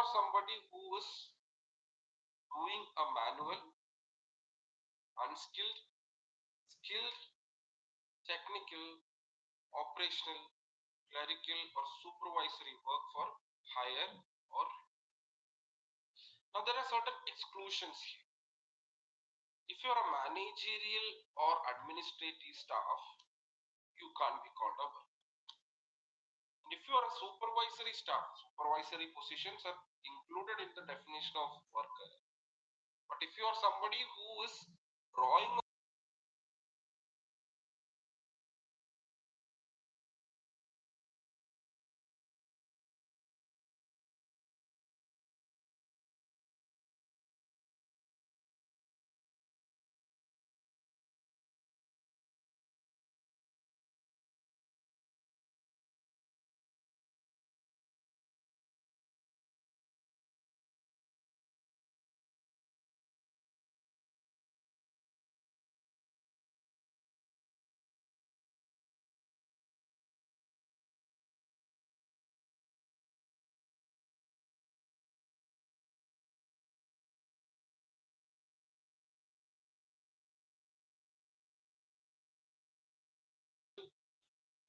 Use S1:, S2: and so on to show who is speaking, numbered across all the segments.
S1: are somebody who is doing a manual, unskilled, skilled, technical, operational, clerical or supervisory work for hire or now there are certain exclusions here. If you are a managerial or administrative staff, you can't be called a worker. And if you are a supervisory staff, supervisory positions are included in the definition of worker. But if you are somebody who is drawing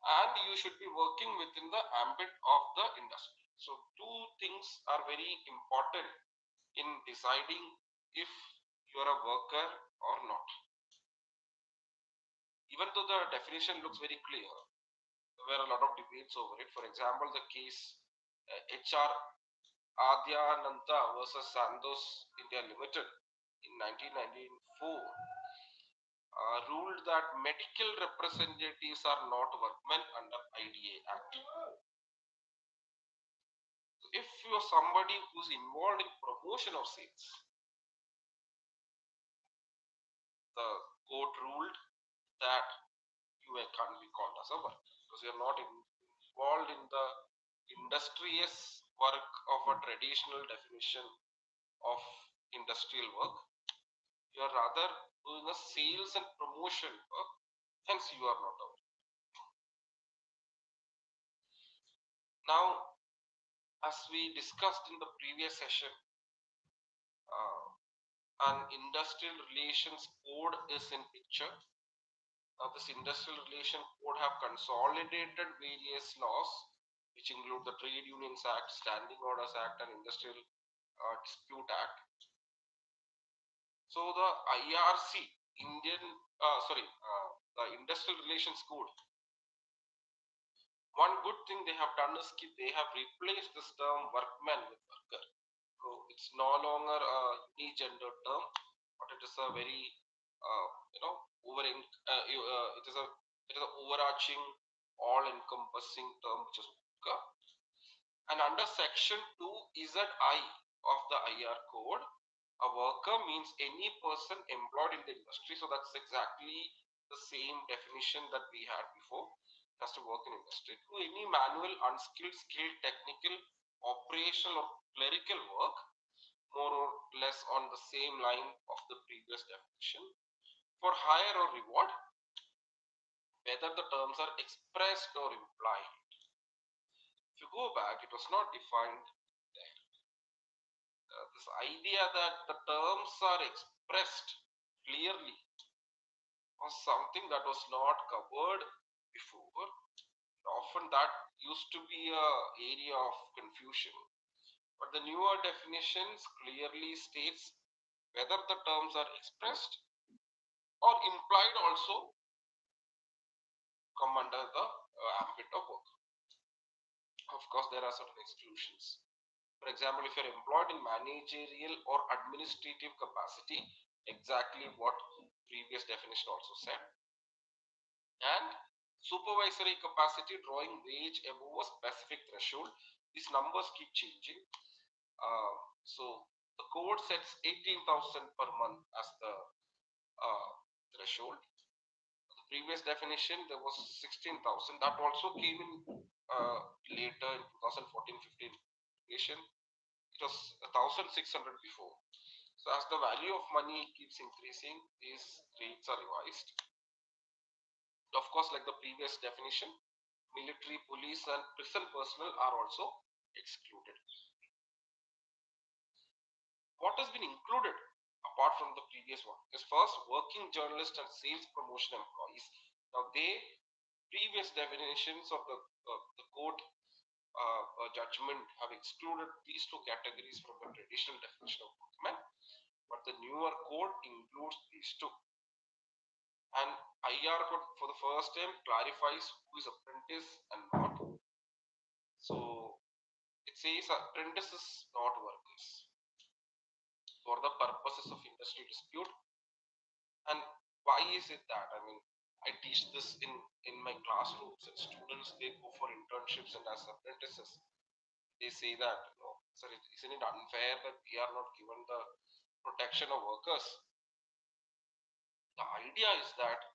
S1: and you should be working within the ambit of the industry. So two things are very important in deciding if you are a worker or not. Even though the definition looks very clear, there were a lot of debates over it. For example, the case HR Adyananta versus Sandoz India Limited in 1994 ruled that medical representatives are not workmen under IDA Act. If you are somebody who's involved in promotion of sales, the court ruled that you can't be called as a worker because you're not involved in the industrious work of a traditional definition of industrial work. You are rather doing a sales and promotion work, hence you are not a worker. Now, as we discussed in the previous session, an industrial relations code is in picture. Now, this industrial relation code have consolidated various laws which include the Trade Unions Act, Standing Orders Act and Industrial Dispute Act. So the IRC, the Industrial Relations Code, one good thing they have done is they have replaced this term workman with worker. So it's no longer a unigender term, but it is a very it is an overarching, all-encompassing term which is worker. And under section 2 ZI of the IR code, a worker means any person employed in the industry. So that's exactly the same definition that we had before. It has to work in industry. To any manual, unskilled, skilled, technical, operational or clerical work, more or less on the same line of the previous definition, for hire or reward, whether the terms are expressed or implied. If you go back, it was not defined there. This idea that the terms are expressed clearly was something that was not covered before. Often that used to be an area of confusion. But the newer definitions clearly states whether the terms are expressed or implied also come under the ambit of work. Of course, there are certain exclusions. For example, if you're employed in managerial or administrative capacity, exactly what previous definition also said, and supervisory capacity drawing wage above a specific threshold, these numbers keep changing. So the code sets 18,000 per month as the threshold. The previous definition there was 16,000. That also came in later in 2014-15 edition. It was 1,600 before. So as the value of money keeps increasing, these rates are revised. Of course, like the previous definition, military, police and prison personnel are also excluded. what has been included apart from the previous one is first working journalist and sales promotion employees. Now previous definitions of the court judgment have excluded these two categories from the traditional definition of workman, but the newer code includes these two. And IR code for the first time clarifies who is apprentice and not. So it says apprentices, not workers, for the purposes of industry dispute. And why is it that? I mean, I teach this in my classrooms, and students, they go for internships, and as apprentices they say that, sir, isn't it unfair that we are not given the protection of workers? The idea is that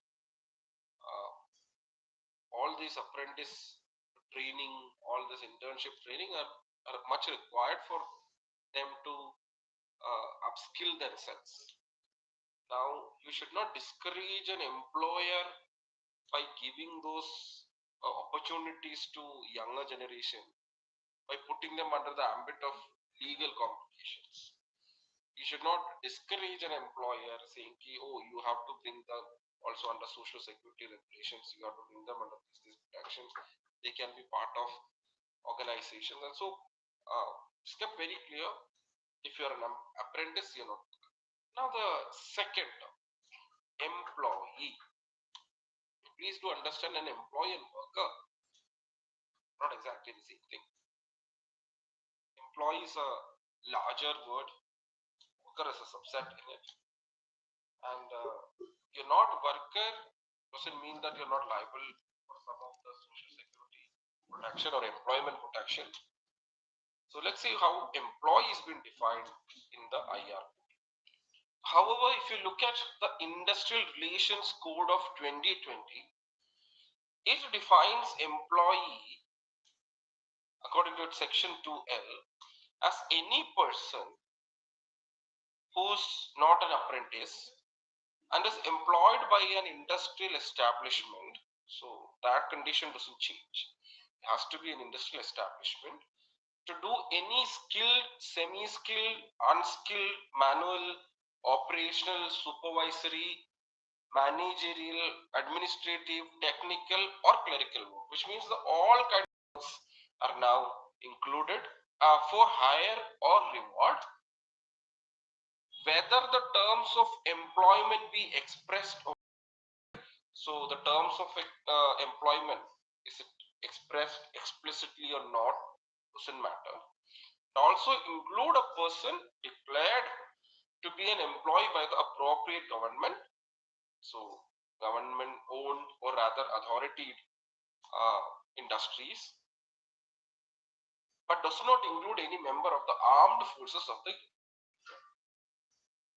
S1: all these apprentice training, all this internship training are much required for them to upskill themselves. Now, you should not discourage an employer by giving those opportunities to younger generation, by putting them under the ambit of legal complications. You should not discourage an employer saying, oh, you have to bring them also under social security regulations, you have to bring them under these protections. They can be part of organizations. And so, it's kept very clear, if you're an apprentice, you're not. Now the second, employee. Please do understand, an employee and worker, not exactly the same thing. Employee is a larger word, worker is a subset in it. And you're not worker doesn't mean that you're not liable for some of the social security protection or employment protection. So let's see how employee has been defined in the IR. However, if you look at the Industrial Relations Code of 2020, it defines employee, according to its section 2L, as any person who's not an apprentice and is employed by an industrial establishment. So that condition doesn't change. It has to be an industrial establishment to do any skilled, semi-skilled, unskilled, manual, operational, supervisory, managerial, administrative, technical, or clerical work, which means that all kinds of works are now included for hire or reward, whether the terms of employment be expressed or. So the terms of employment, is it expressed explicitly or not, doesn't matter. It also include a person declared to be an employee by the appropriate government, so government owned or rather authority industries, but does not include any member of the armed forces of the.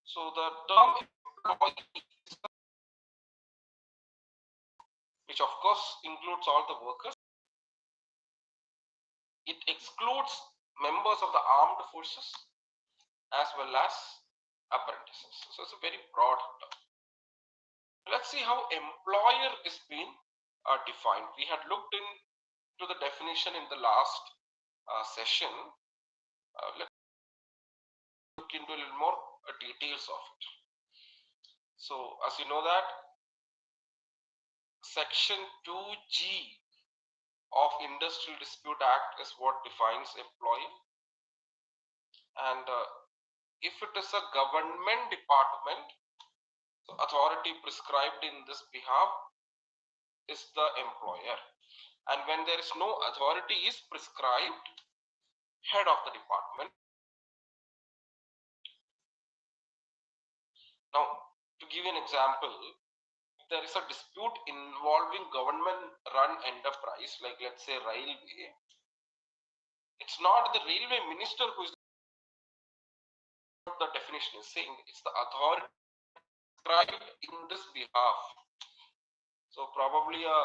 S1: So the term employee, which of course includes all the workers, it excludes members of the armed forces as well as apprentices. So it's a very broad term. Let's see how employer is being defined. We had looked into the definition in the last session. Let's look into a little more details of it. So as you know that section 2G of Industrial Dispute Act is what defines employee, and if it is a government department, the authority prescribed in this behalf is the employer, and when there is no authority is prescribed, head of the department. Now, to give you an example, if there is a dispute involving government-run enterprise, like let's say railway, it's not the railway minister who is the definition is saying, it's the authority prescribed in this behalf. So probably a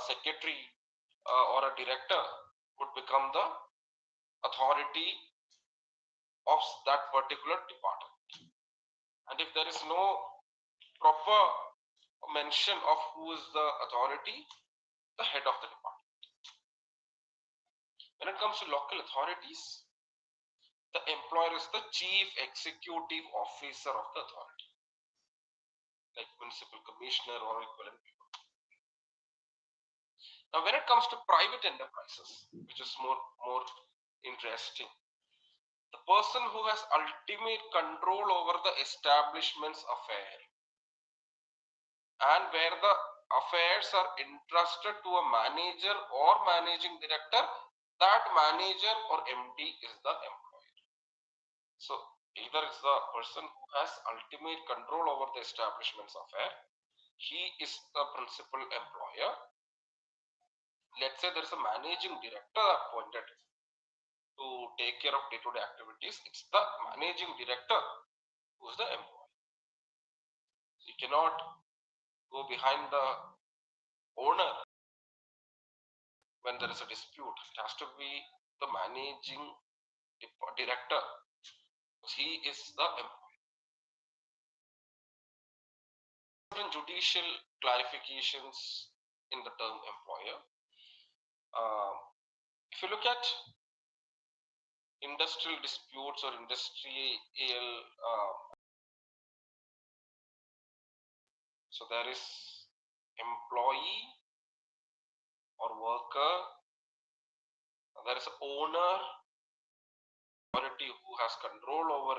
S1: secretary or a director would become the authority of that particular department. And if there is no proper mention of who is the authority, the head of the department. When it comes to local authorities, The employer is the chief executive officer of the authority, like municipal commissioner or equivalent. Now, when it comes to private enterprises, which is more interesting, the person who has ultimate control over the establishment's affair and where the affairs are entrusted to a manager or managing director, that manager or MD is the employer. So either it's the person who has ultimate control over the establishment's affair, he is the principal employer. Let's say there's a managing director appointed to take care of day-to-day activities. It's the managing director who's the employee. So you cannot go behind the owner when there is a dispute. It has to be the managing director. He is the employee. Certain judicial clarifications in the term employer. If you look at industrial disputes or industrial, so there is employee or worker, there is owner, authority who has control over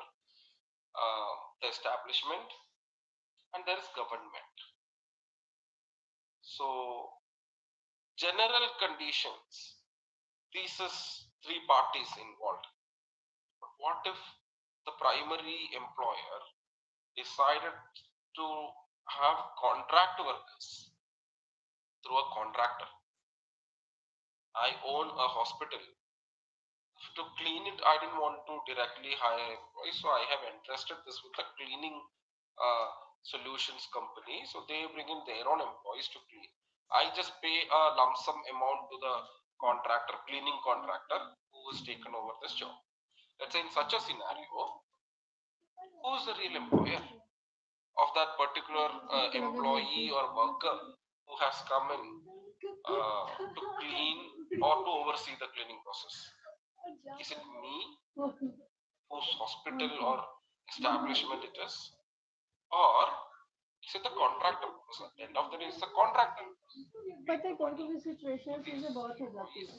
S1: the establishment, and there is government. So general conditions, these is three parties involved. But what if the primary employer decided to have contract workers through a contractor? I own a hospital. To clean it, I didn't want to directly hire employees, so I have entrusted this with a cleaning solutions company. So they bring in their own employees to clean. I just pay a lump sum amount to the contractor, cleaning contractor, who has taken over this job. Let's say in such a scenario, who is the real employer of that particular employee or worker who has come in to clean or to oversee the cleaning process? Is it me, whose hospital or establishment it is, or is it the contractor? Because at the end of the day, it's the contractor.
S2: पता है कौन कौन सी situation चीजें बहुत हो जाती है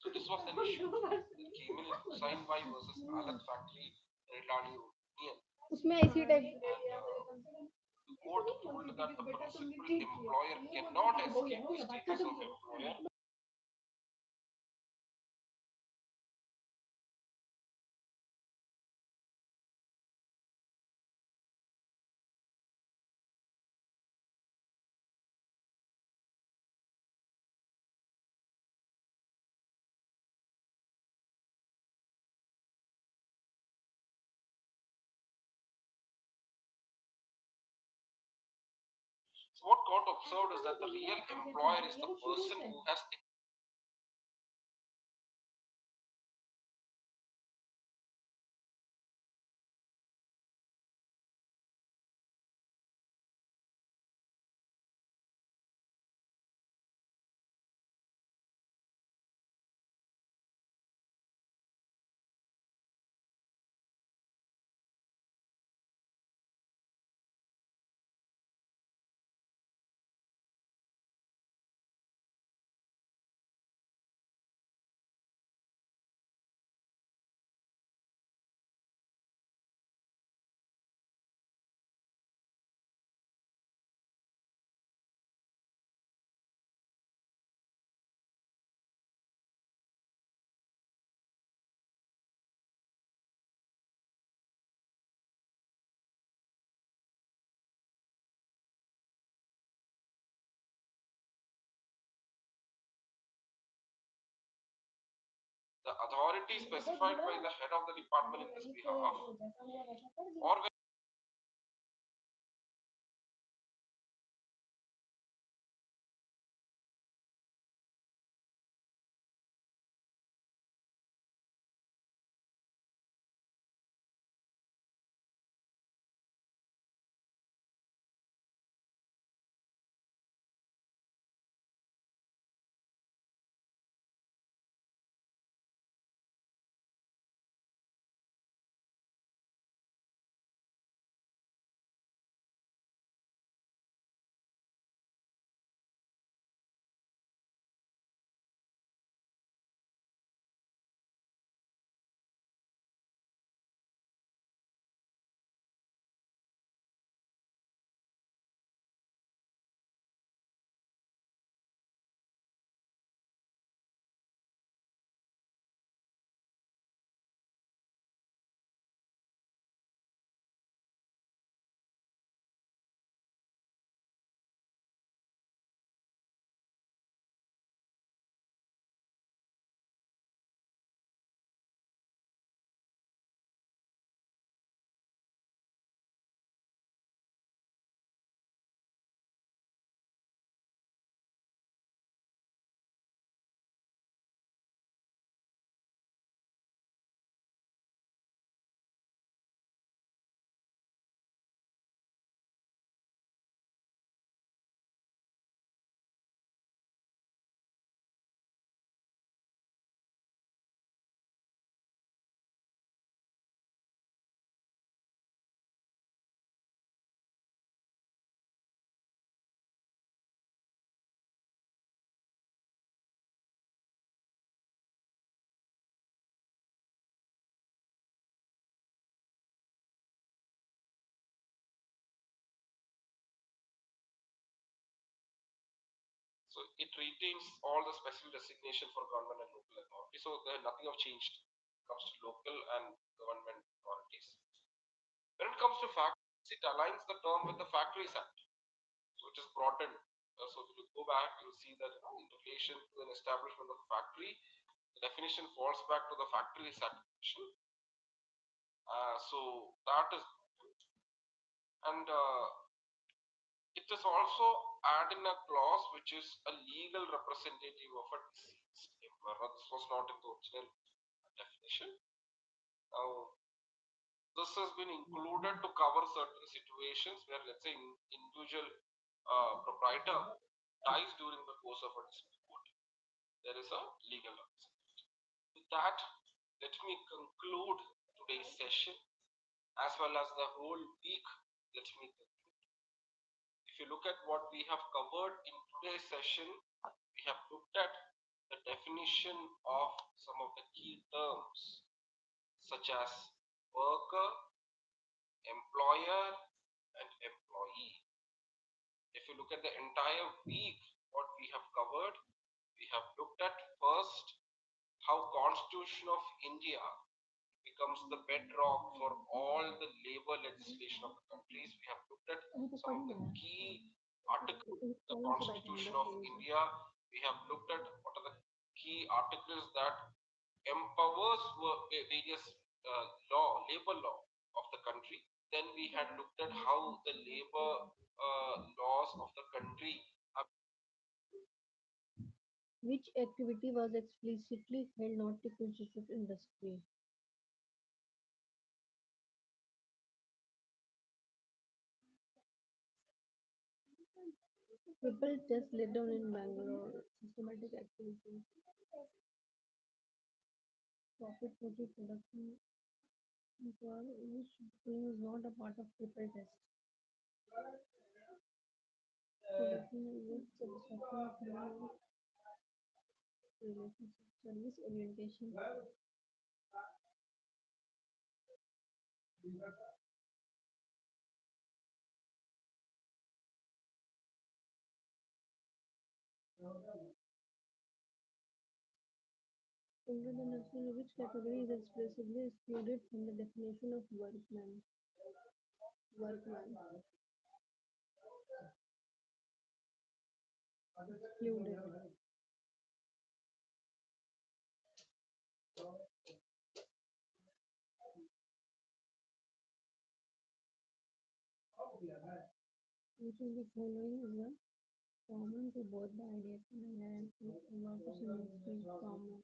S1: So this was an issue. It came in Hussain Bhai versus Alat Factory, Relani Union.
S2: उसमें ऐसी type
S1: The court ruled that the principal employer cannot escape the status of employer. So what court observed is that the real employer is the person who has the authority specified by the head of the department in this behalf, or So it retains all the special designation for government and local authority. So there nothing have changed when it comes to local and government authorities. When it comes to factories, it aligns the term with the Factories Act. So it is broadened. So if you go back, you'll see that in relation to an establishment of a factory, the definition falls back to the Factories Act. So that is, and it is also adding a clause which is a legal representative of a deceased member. This was not in the original definition. Now, this has been included to cover certain situations where, let's say, individual proprietor dies during the course of a dispute. There is a legal representative. With that, let me conclude today's session as well as the whole week. Let me conclude. If you look at what we have covered in today's session, we have looked at the definition of some of the key terms such as worker, employer, and employee. If you look at the entire week, what we have covered, we have looked at first how Constitution of India becomes the bedrock for all the labor legislation of the countries. We have looked at some of the key articles of the Constitution of India. We have looked at what are the key articles that empowers various labor law of the country. Then we had looked at how the labor laws of the country have.
S2: Which activity was explicitly held not to constitute industry? People just laid down in Bangalore. Systematic activity. Profit motive production for which thing is not a part of triple test. Production with satisfaction of relationship service orientation. Under the national which category is expressively excluded from the definition of workman? Workman. Excluded. Which of the following is the common to both the ideation and workers in industry common?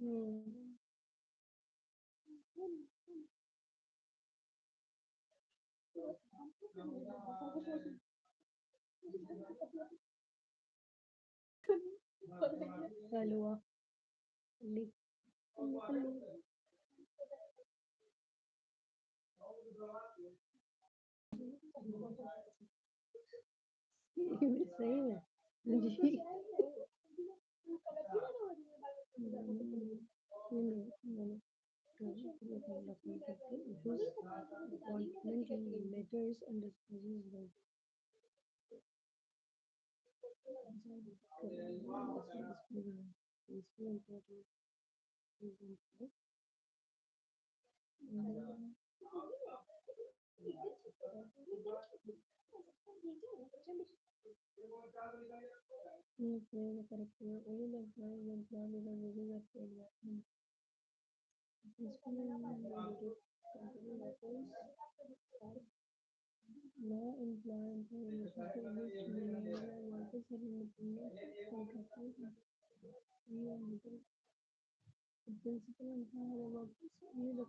S2: Hmm. Halwa. Li- ये भी सही है जी appointment letters and discloses law employ information workers are independent contractors we are middle the principal employer workers we the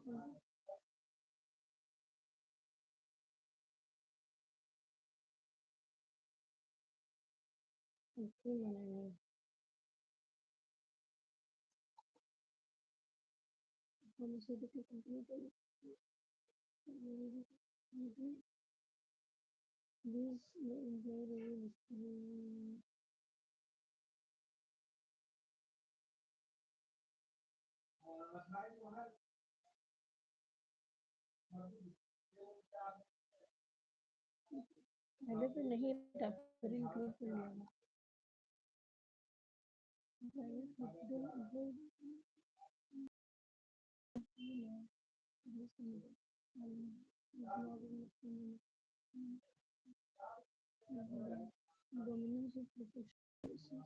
S2: okay pharmaceutical company to these employ very पहले तो नहीं था फिर include कर लिया private hospital employ dominance of professional